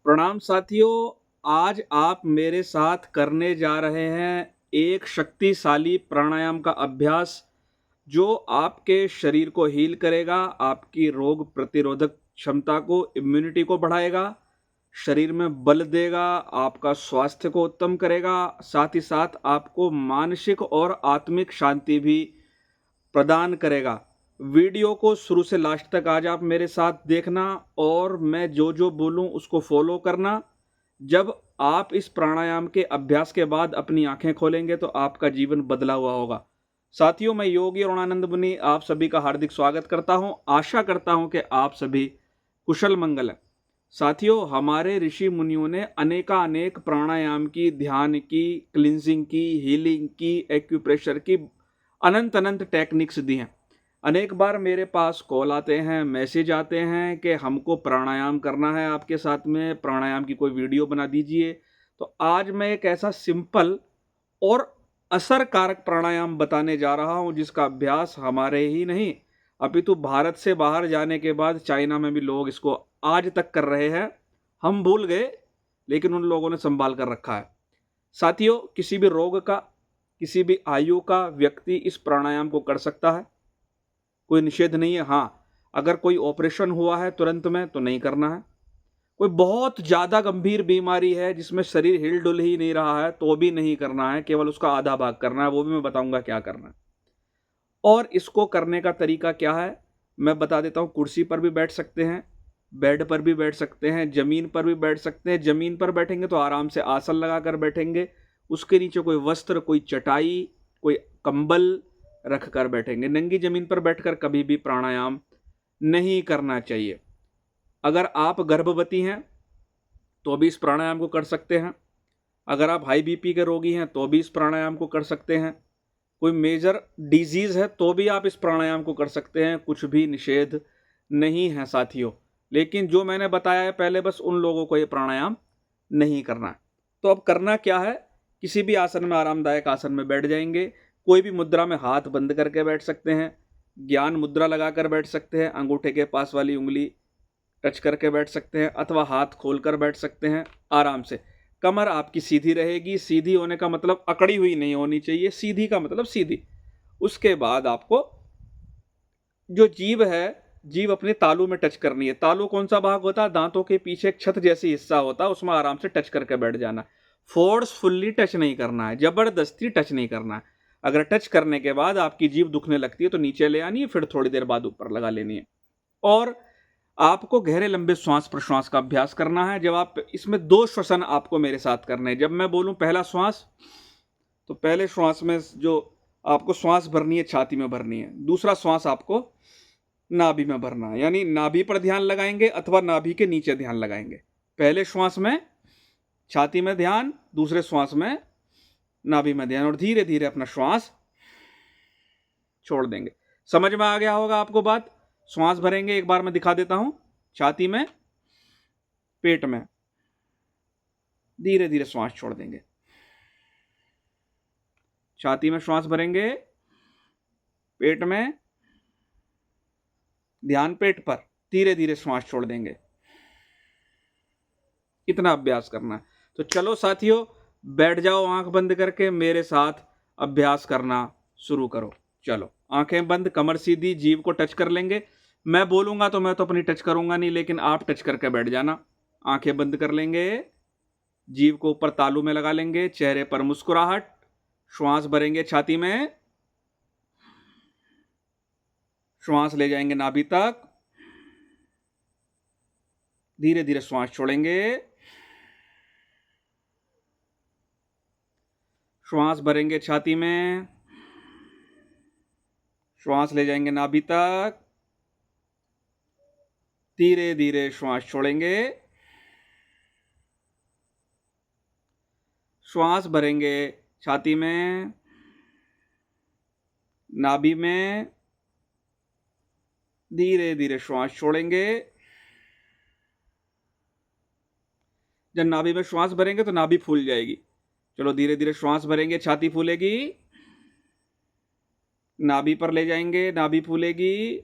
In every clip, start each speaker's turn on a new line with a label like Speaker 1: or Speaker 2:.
Speaker 1: प्रणाम साथियों। आज आप मेरे साथ करने जा रहे हैं एक शक्तिशाली प्राणायाम का अभ्यास जो आपके शरीर को हील करेगा, आपकी रोग प्रतिरोधक क्षमता को, इम्यूनिटी को बढ़ाएगा, शरीर में बल देगा, आपका स्वास्थ्य को उत्तम करेगा, साथ ही साथ आपको मानसिक और आत्मिक शांति भी प्रदान करेगा। वीडियो को शुरू से लास्ट तक आज आप मेरे साथ देखना और मैं जो जो बोलूं उसको फॉलो करना। जब आप इस प्राणायाम के अभ्यास के बाद अपनी आंखें खोलेंगे तो आपका जीवन बदला हुआ होगा। साथियों, मैं योगी अरुणानंद मुनि आप सभी का हार्दिक स्वागत करता हूं। आशा करता हूं कि आप सभी कुशल मंगल हैं। साथियों, हमारे ऋषि मुनियों ने अनेकानेक प्राणायाम की, ध्यान की, क्लिंजिंग की, हीलिंग की, एक्यूप्रेशर की अनंत अनंत टेक्निक्स दी हैं। अनेक बार मेरे पास कॉल आते हैं, मैसेज आते हैं कि हमको प्राणायाम करना है, आपके साथ में प्राणायाम की कोई वीडियो बना दीजिए। तो आज मैं एक ऐसा सिंपल और असरकारक प्राणायाम बताने जा रहा हूं जिसका अभ्यास हमारे ही नहीं अपितु भारत से बाहर जाने के बाद चाइना में भी लोग इसको आज तक कर रहे हैं। हम भूल गए लेकिन उन लोगों ने संभाल कर रखा है। साथियों, किसी भी रोग का, किसी भी आयु का व्यक्ति इस प्राणायाम को कर सकता है, कोई निषेध नहीं है। हाँ, अगर कोई ऑपरेशन हुआ है तुरंत में तो नहीं करना है। कोई बहुत ज़्यादा गंभीर बीमारी है जिसमें शरीर हिल डुल ही नहीं रहा है तो भी नहीं करना है, केवल उसका आधा भाग करना है, वो भी मैं बताऊंगा क्या करना है। और इसको करने का तरीका क्या है मैं बता देता हूँ। कुर्सी पर भी बैठ सकते हैं, बेड पर भी बैठ सकते हैं, ज़मीन पर भी बैठ सकते हैं। ज़मीन पर बैठेंगे तो आराम से आसन लगा कर बैठेंगे, उसके नीचे कोई वस्त्र, कोई चटाई, कोई कंबल रख कर बैठेंगे। नंगी ज़मीन पर बैठकर कभी भी प्राणायाम नहीं करना चाहिए। अगर आप गर्भवती हैं तो भी इस प्राणायाम को कर सकते हैं। अगर आप हाई बीपी के रोगी हैं तो भी इस प्राणायाम को कर सकते हैं। कोई मेजर डिजीज़ है तो भी आप इस प्राणायाम को कर सकते हैं। कुछ भी निषेध नहीं है साथियों। लेकिन जो मैंने बताया है पहले, बस उन लोगों को ये प्राणायाम नहीं करना है। तो अब करना क्या है, किसी भी आसन में, आरामदायक आसन में बैठ जाएंगे। कोई भी मुद्रा में हाथ बंद करके बैठ सकते हैं, ज्ञान मुद्रा लगाकर बैठ सकते हैं, अंगूठे के पास वाली उंगली टच करके बैठ सकते हैं अथवा हाथ खोलकर बैठ सकते हैं आराम से। कमर आपकी सीधी रहेगी। सीधी होने का मतलब अकड़ी हुई नहीं होनी चाहिए, सीधी का मतलब सीधी। उसके बाद आपको जो जीभ है, जीभ अपने तालू में टच करनी है। तालू कौन सा भाग होता है, दांतों के पीछे एक छत जैसी हिस्सा होता है, उसमें आराम से टच करके बैठ जाना। फोर्सफुल्ली टच नहीं करना है, जबरदस्ती टच नहीं करना है। अगर टच करने के बाद आपकी जीभ दुखने लगती है तो नीचे ले आनी है, फिर थोड़ी देर बाद ऊपर लगा लेनी है। और आपको गहरे लंबे श्वास प्रश्वास का अभ्यास करना है। जब आप इसमें 2 श्वसन आपको मेरे साथ करने हैं। जब मैं बोलूं पहला श्वास, तो पहले श्वास में जो आपको श्वास भरनी है छाती में भरनी है, दूसरा श्वास आपको नाभि में भरना है। यानी नाभि पर ध्यान लगाएंगे अथवा नाभि के नीचे ध्यान लगाएंगे। पहले श्वास में छाती में ध्यान, दूसरे श्वास में नाभि में ध्यान, और धीरे धीरे अपना श्वास छोड़ देंगे। समझ में आ गया होगा आपको बात। श्वास भरेंगे, एक बार मैं दिखा देता हूं। छाती में, पेट में, धीरे धीरे श्वास छोड़ देंगे। छाती में श्वास भरेंगे, पेट में, ध्यान पेट पर, धीरे धीरे श्वास छोड़ देंगे। इतना अभ्यास करना है। तो चलो साथियों, बैठ जाओ आंख बंद करके, मेरे साथ अभ्यास करना शुरू करो। चलो, आंखें बंद, कमर सीधी, जीभ को टच कर लेंगे। मैं बोलूंगा तो मैं तो अपनी टच करूंगा नहीं, लेकिन आप टच करके बैठ जाना। आंखें बंद कर लेंगे, जीभ को ऊपर तालू में लगा लेंगे, चेहरे पर मुस्कुराहट। श्वास भरेंगे छाती में, श्वास ले जाएंगे नाभि तक, धीरे धीरे श्वास छोड़ेंगे। श्वास भरेंगे छाती में, श्वास ले जाएंगे नाभि तक, धीरे धीरे श्वास छोड़ेंगे। श्वास भरेंगे छाती में, नाभि में, धीरे धीरे श्वास छोड़ेंगे। जब नाभि में श्वास भरेंगे तो नाभि फूल जाएगी। चलो, धीरे धीरे श्वास भरेंगे, छाती फूलेगी, नाभि पर ले जाएंगे, नाभि फूलेगी,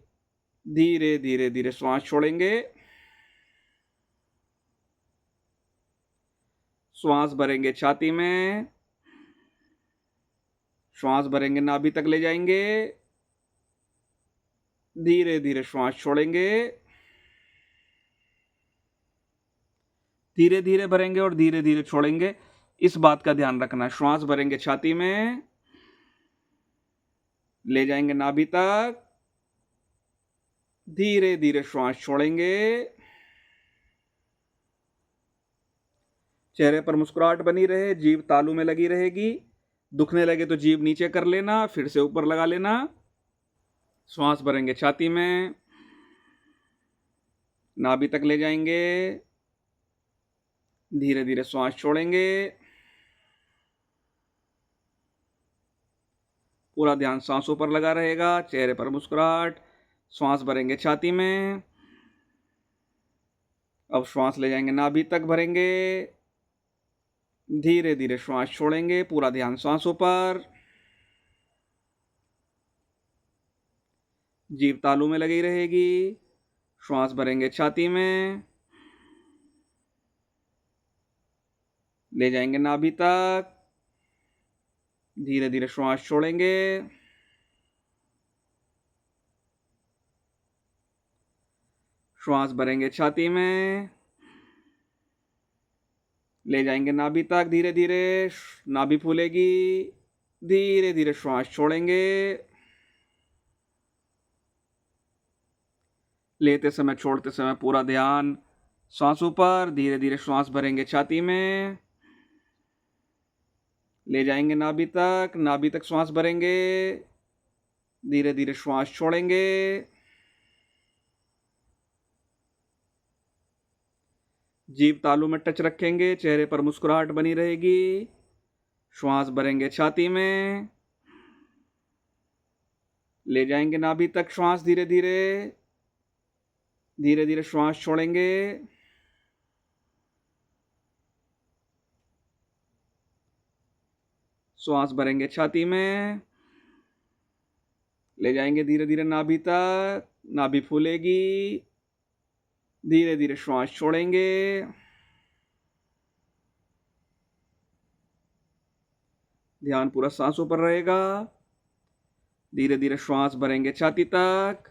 Speaker 1: धीरे धीरे धीरे श्वास छोड़ेंगे। श्वास भरेंगे छाती में, श्वास भरेंगे नाभि तक ले जाएंगे, धीरे धीरे श्वास छोड़ेंगे, धीरे धीरे भरेंगे और धीरे धीरे छोड़ेंगे। इस बात का ध्यान रखना। श्वास भरेंगे छाती में, ले जाएंगे नाभि तक, धीरे धीरे श्वास छोड़ेंगे, चेहरे पर मुस्कुराहट बनी रहे, जीभ तालू में लगी रहेगी। दुखने लगे तो जीभ नीचे कर लेना, फिर से ऊपर लगा लेना। श्वास भरेंगे छाती में, नाभि तक ले जाएंगे, धीरे धीरे श्वास छोड़ेंगे। पूरा ध्यान सांसों पर लगा रहेगा, चेहरे पर मुस्कुराहट। श्वास भरेंगे छाती में, अब श्वास ले जाएंगे नाभि तक भरेंगे, धीरे धीरे श्वास छोड़ेंगे। पूरा ध्यान सांसों पर। जीभ तालू में लगी रहेगी। श्वास भरेंगे छाती में, ले जाएंगे नाभि तक, धीरे धीरे श्वास छोड़ेंगे। श्वास भरेंगे छाती में, ले जाएंगे नाभि तक, धीरे धीरे नाभि फूलेगी, धीरे धीरे श्वास छोड़ेंगे। लेते समय छोड़ते समय पूरा ध्यान सांसों पर। धीरे धीरे श्वास भरेंगे छाती में, ले जाएंगे नाभि तक श्वास भरेंगे, धीरे धीरे श्वास छोड़ेंगे। जीभ तालू में टच रखेंगे, चेहरे पर मुस्कुराहट बनी रहेगी। श्वास भरेंगे छाती में, ले जाएंगे नाभि तक श्वास, धीरे धीरे, धीरे धीरे श्वास छोड़ेंगे। श्वास भरेंगे छाती में, ले जाएंगे धीरे धीरे नाभि तक, नाभि फूलेगी, धीरे धीरे श्वास छोड़ेंगे। ध्यान पूरा सांसों पर रहेगा। धीरे धीरे श्वास भरेंगे छाती तक,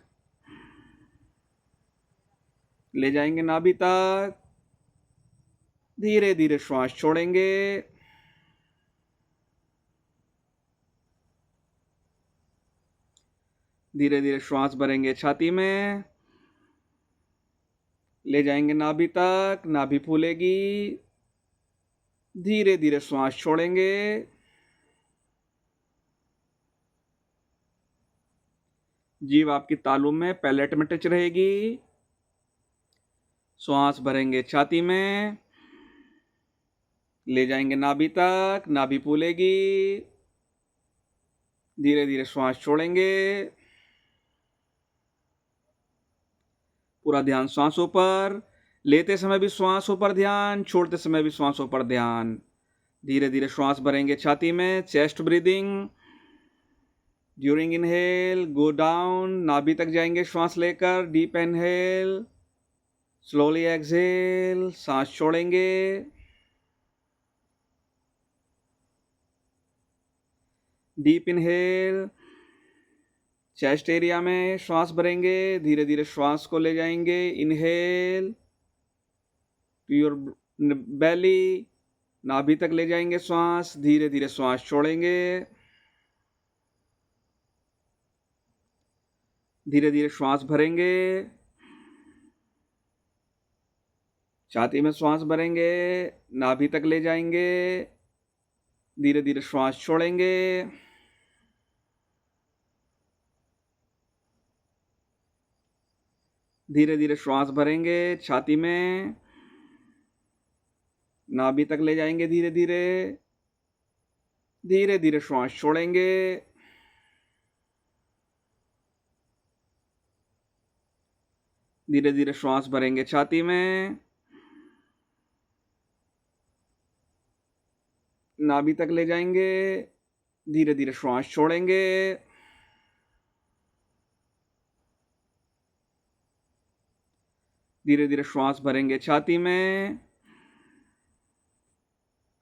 Speaker 1: ले जाएंगे नाभि तक, धीरे धीरे श्वास छोड़ेंगे। धीरे धीरे श्वास भरेंगे छाती में, ले जाएंगे नाभि तक, नाभि फूलेगी, धीरे धीरे श्वास छोड़ेंगे। जीभ आपकी तालू में, पैलेट में टच रहेगी। श्वास भरेंगे छाती में, ले जाएंगे नाभि तक, नाभि फूलेगी, धीरे धीरे श्वास छोड़ेंगे। पूरा ध्यान श्वासों पर। लेते समय भी श्वासों पर ध्यान, छोड़ते समय भी श्वासों पर ध्यान। धीरे धीरे श्वास भरेंगे छाती में, chest breathing. During inhale go down, नाभि तक जाएंगे श्वास लेकर, डीप इनहेल, स्लोली एक्सहेल, सांस छोड़ेंगे। डीप इनहेल, चेस्ट एरिया में श्वास भरेंगे, धीरे धीरे श्वास को ले जाएंगे। इनहेल टू योर बेली, नाभि तक ले जाएंगे श्वास, धीरे धीरे श्वास छोड़ेंगे। धीरे धीरे श्वास भरेंगे, छाती में श्वास भरेंगे, नाभि तक ले जाएंगे, धीरे धीरे श्वास छोड़ेंगे। धीरे धीरे श्वास भरेंगे छाती में, नाभि तक ले जाएंगे, धीरे धीरे, धीरे धीरे श्वास छोड़ेंगे। धीरे धीरे श्वास भरेंगे छाती में, नाभि तक ले जाएंगे, धीरे धीरे श्वास छोड़ेंगे। धीरे धीरे श्वास भरेंगे छाती में,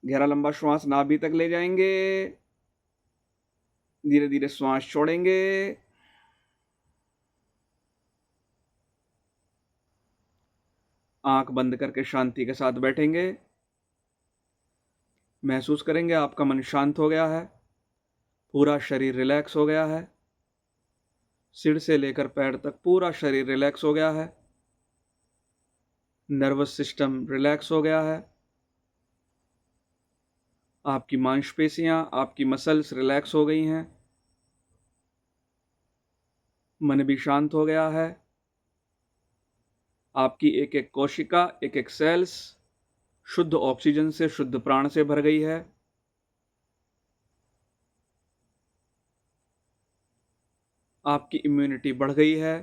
Speaker 1: गहरा लंबा श्वास नाभि तक ले जाएंगे, धीरे धीरे श्वास छोड़ेंगे। आंख बंद करके शांति के साथ बैठेंगे। महसूस करेंगे आपका मन शांत हो गया है, पूरा शरीर रिलैक्स हो गया है, सिर से लेकर पैर तक पूरा शरीर रिलैक्स हो गया है, नर्वस सिस्टम रिलैक्स हो गया है, आपकी मांसपेशियां, आपकी मसल्स रिलैक्स हो गई हैं, मन भी शांत हो गया है, आपकी एक एक कोशिका, एक एक सेल्स शुद्ध ऑक्सीजन से, शुद्ध प्राण से भर गई है। आपकी इम्यूनिटी बढ़ गई है,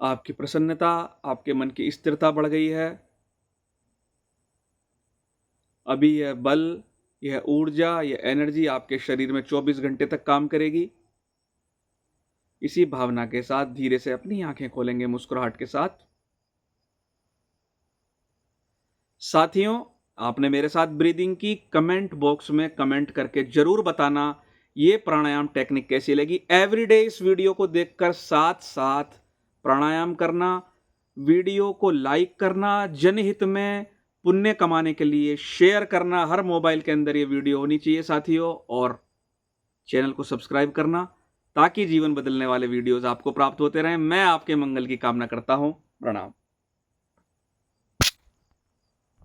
Speaker 1: आपकी प्रसन्नता, आपके मन की स्थिरता बढ़ गई है। अभी यह बल, यह ऊर्जा, यह एनर्जी आपके शरीर में 24 घंटे तक काम करेगी। इसी भावना के साथ धीरे से अपनी आंखें खोलेंगे मुस्कुराहट के साथ। साथियों, आपने मेरे साथ ब्रीदिंग की, कमेंट बॉक्स में कमेंट करके जरूर बताना ये प्राणायाम टेक्निक कैसी लगी। एवरीडे इस वीडियो को देखकर साथ साथ प्राणायाम करना, वीडियो को लाइक करना, जनहित में पुण्य कमाने के लिए शेयर करना। हर मोबाइल के अंदर ये वीडियो होनी चाहिए साथियों, और चैनल को सब्सक्राइब करना ताकि जीवन बदलने वाले वीडियोस आपको प्राप्त होते रहें। मैं आपके मंगल की कामना करता हूं। प्रणाम।